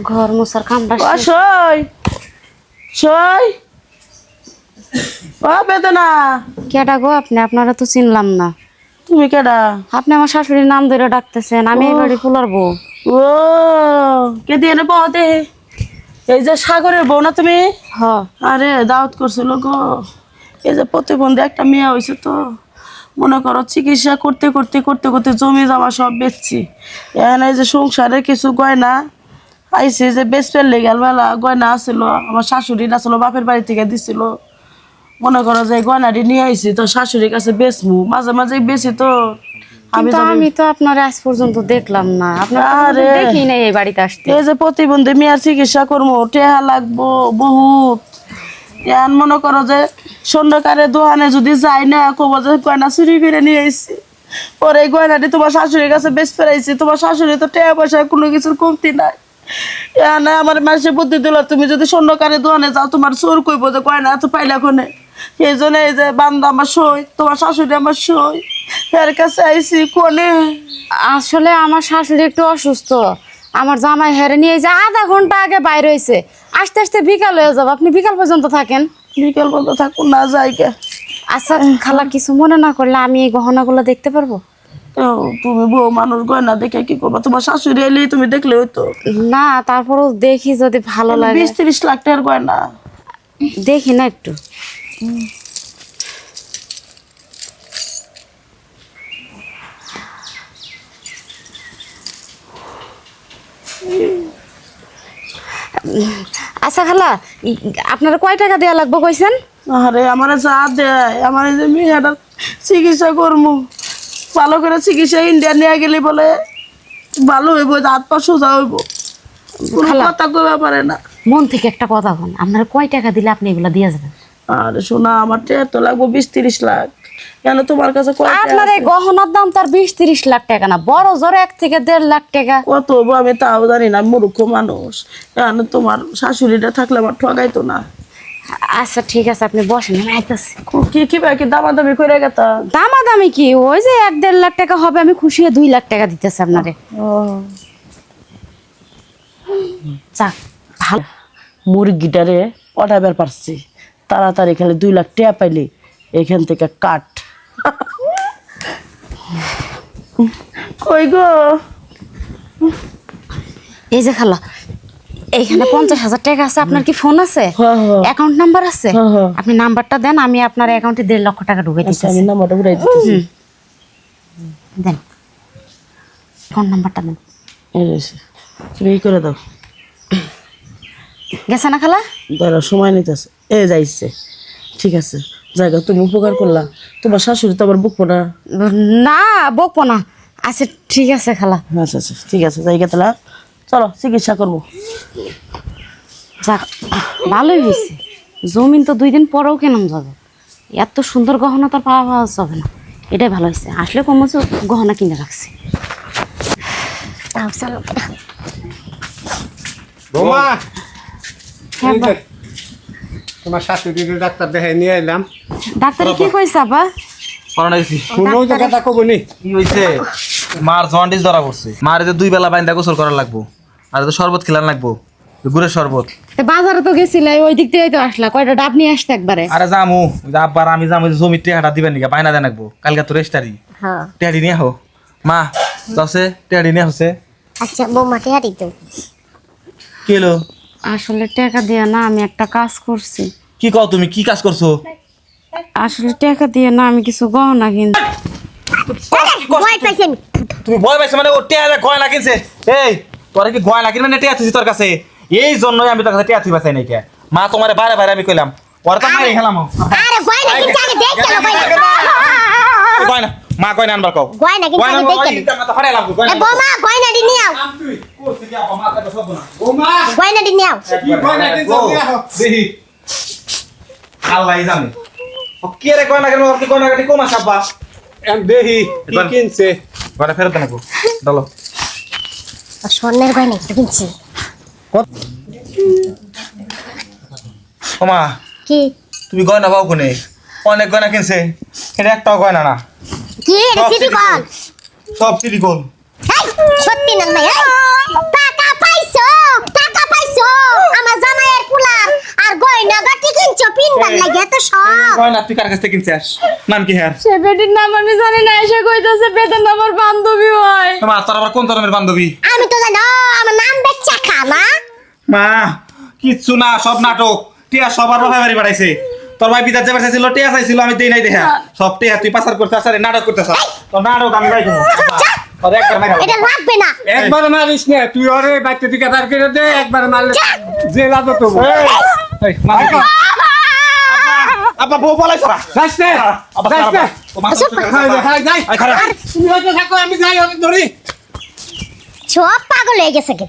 ঘর মোছার কামটা সই সই ও বেদনা কেডা গো আপনি? আপনারা তো চিনলাম না। তুমি কেডা? আপনি আমার শাশুড়ির নাম ধরে ডাকতেছেন, আমি এই বাড়ি ফুলার বউ। ও কে দিয়ে নেবো দে? এই যে সাগরের বউ না তুমি? হ। আরে দাওয়াত করছিল গো। এই যে প্রতিবন্ধী একটা মেয়ে হয়েছে তো, মনে করো চিকিৎসা করতে করতে করতে করতে জমি জমা সব বেচছি। এখানে এই যে সংসারের কিছু গয়না আইসে যে বেচপের লেগেল মেলা গয়না আসছিল, আমার শাশুড়ি আসলো বাপের বাড়ি থেকে দিছিল। মনে করো যে গয়নাটি নিয়ে আইসি তো শাশুড়ির কাছে বেচমু, মাঝে মাঝে বেশি তো আমি তো আপনার আজ পর্যন্ত দেখলাম না, আপনার দেখি নাই এই বাড়িতে আসতে। এই যে প্রতিবন্ধী মেয়ের চিকিৎসা করবো, টেহা লাগবো বহুত। এখন মনে করো যে সন্ধ্যাকারে দোকানে যদি যাই না, কব যে গয়না চুরি করে নিয়ে আইসি, পরে এই গয়নাটি তোমার শাশুড়ির কাছে বেচ ফেরাইছি। তোমার শাশুড়ি তো টেহা পয়সা কোনো কিছুর কমতি নাই। এখানে আমার মানুষের বুদ্ধি দিল, তুমি যদি সন্ধ্যাকারে দোকানে যাও তোমার চোর কইব যে গয়না এত পাইলা কোনে। এই জন্য এই যে বান্দা আমার সই, তোমার শাশুড়ি আমার সই, এর কাছে আইসি কোনে। আসলে আমার শাশুড়ি একটু অসুস্থ, আমার জামাই হেরে নিয়ে যে আধা ঘন্টা আগে বাইরে হয়েছে, আস্তে আস্তে বিকাল হয়ে যাবো। আপনি বিকাল পর্যন্ত থাকেন? বিকেল পর্যন্ত থাকুন না যাইকে। আচ্ছা খালা, কিছু মনে না করলে আমি এই গহনাগুলো দেখতে পারবো? তুমি বউ মানুষ গয়না দেখে কি করবো? তোমার শাশুড়ি এলেই তুমি দেখলে হইতো। না তারপরও দেখি যদি ভালো লাগে। 20-30 লাখ টাকার গয়না। দেখি না একটু। আচ্ছা খালা, আপনারা কয় টাকা দেওয়া লাগবে কইছেন? আরে আমার যা দেয়, আমার এই যে মেয়েটার চিকিৎসা করবো, ভালো করে চিকিৎসা ইন্ডিয়া নিয়ে গেলে বলে ভালো হইব, হাত পা সোজা হইব, কথা কইবা পারে না। মন থেকে একটা কথা বল, আপনারা কয় টাকা দিলে আপনি এগুলা দিয়ে যাবেন? আরে শোনা, আমার তো লাগবো 20-30 লাখ। কেন তোমার কাছে আপনার এই গহনার দাম তার 20-30 লাখ টাকা না, বড় জোর 1 থেকে 1.5 লাখ টাকা। কত হবো আমি তাও জানি না, মূর্খ মানুষ। কেন তোমার শাশুড়িটা থাকলে আমার ঠগাইতো না। আচ্ছা ঠিক আছে, আপনি বসেন, আমি আইতাছি। কি দামাদামি করে গেতা? দামাদামি কি, ওই যে 1-1.5 লাখ টাকা হবে, আমি খুশি হয়ে 2 লাখ টাকা দিতেছি আপনারে। যাক ভালো, মুরগিটারে অর্ডার পারছি তাড়াতাড়ি, খালি 2 লাখ টাকা পাইলে এখান থেকে কাট। কই গো? এই যে খালা, এইখানে 50,000 টাকা আছে। আপনার কি ফোন আছে? অ্যাকাউন্ট নাম্বার আছে? আপনি নাম্বারটা দেন, আমি আপনার অ্যাকাউন্টে 1.5 লক্ষ টাকা ঢুকে দিচ্ছি। আমি নাম্বারটা উড়াই দিতেছি। দেন অ্যাকাউন্ট নাম্বারটা দেন। এই রয়েছে, তুমি এই করে দাও। গেছে না খালা? দাঁড়া, সময় নিতেছে। যাইছে, ঠিক আছে। জায়গা তুমি উপকার করলা, তোমার শাশুড়ি তো আবার বকবো না? না বকবো না। আচ্ছা ঠিক আছে খালা। আচ্ছা আচ্ছা ঠিক আছে, জায়গা তাহলে চলো চিকিৎসা করবো। যাক ভালোই হয়েছে, জমিন তো 2 দিন পরেও কেনাম যাবে, এত সুন্দর গহনা তো পাওয়া যাবে না। এটাই ভালো হয়েছে, আসলে কমছে গহনা কিনে রাখছি। বৌমা, হ্যাঁ বা, তোমার শাশুড়ি ডাক্তার দেখাই নিয়ে এলাম। ডাক্তার কি কইছে আবার? কোনো জায়গাটা কবনি কি হইছে? মার জন্ডিস ধরা পড়ছে। মার যে 2 বেলা বাইন্দা গোসল করা লাগবো, আর তো শরবত খেলান লাগবো, গুড়ের শরবত। বাজারে তো গেছিলে, ওই দিক দিয়ে তো আসলা, কয়টা ডাব নিয়ে আসতে একবারে। আরে জামু, আব্বার আমি জামু, জমি টেহাটা দিবেন নাকি, বাইনা দেন লাগবো, কালকে তো রেস্টারি। হ্যাঁ টেহাডি নিয়ে হো মা, যাচ্ছে টেহাডি নিয়ে হচ্ছে। আচ্ছা বৌমা টেহারি তো কি হলো? আসলে টাকা দিয়ে না, আমি একটা কাজ করছি। কি কও তুমি, কি কাজ করছো? আসলে টাকা দিয়ে না, আমি কিছু গহনা কিনছি। ভয় পাইছেন? তুমি ভয় পাইছো মানে? ও টেহা গয়না কিনছে। এই তোরা কি গয়না কিনবে না টেহা থুছি তোর কাছে? এই জন্যই আমি তোর কাছে টেহা থুই বাঁচাই নাই কে। মা তোমার বাইরে বাইরে আমি কইলাম, ওরা তো মারি খেলাম। আরে ভয় না কিন্তু আগে দেখ কেন গয়না মা, গয়না আনবার কও। গয়না কিন্তু আগে দেখ কেন তো হারাইলাম এ বৌমা গয়না দি নিও গয়না দি নিও দেখি আল্লাহ জানে কি রে গয়না কেন, আপনি গয়না কাটি কম আছে আব্বা। দেহি কি কিনছে? গয়না ফেরত দেন, চলো। স্বর্ণের গয়না একটু কিনছি। ও মা, কি তুমি গয়না পাও কোনে? অনেক গয়না কিনছে, এটা একটাও গয়না না। কি এটা সিটি কল? সব সিলিকন। এই সত্যি না ভাই, এই টাকা পাইছো? গয়না তুই কার কাছ থেকে কিনছিস নাম কি হ্যাঁ সে বেটির নাম আমি জানি না, এসে কইতাছে বেতন আমার বান্ধবী হয়। মা তোর আবার কোন ধরনের বান্ধবী আমি তো জানো আমার নাম বেচ্চা খা না। মা কিচ্ছু না সব নাটক টিয়া সবার বাবা বাড়ি বাড়াইছে তোর ভাই বিদার যাবার চাইছিল টিয়া চাইছিল আমি দেই নাই দেখা সব টিয়া তুই পাচার করতে আসারে নাটক করতে আসা তোর নাটক আমি যাই দেবো তোর একবার না এটা লাগবে না। একবার মারিস না তুই ওরে বাচ্চা দিকে তার করে দে একবার মারলে জেলা তো তো এই মার আপা বউ বলাই ছড়া যাস না যাস না আচ্ছা, যাই আই খারাপ তুমি হয়তো থাকো আমি যাই ওকে ধরি সব পাগল হয়ে গেছে কি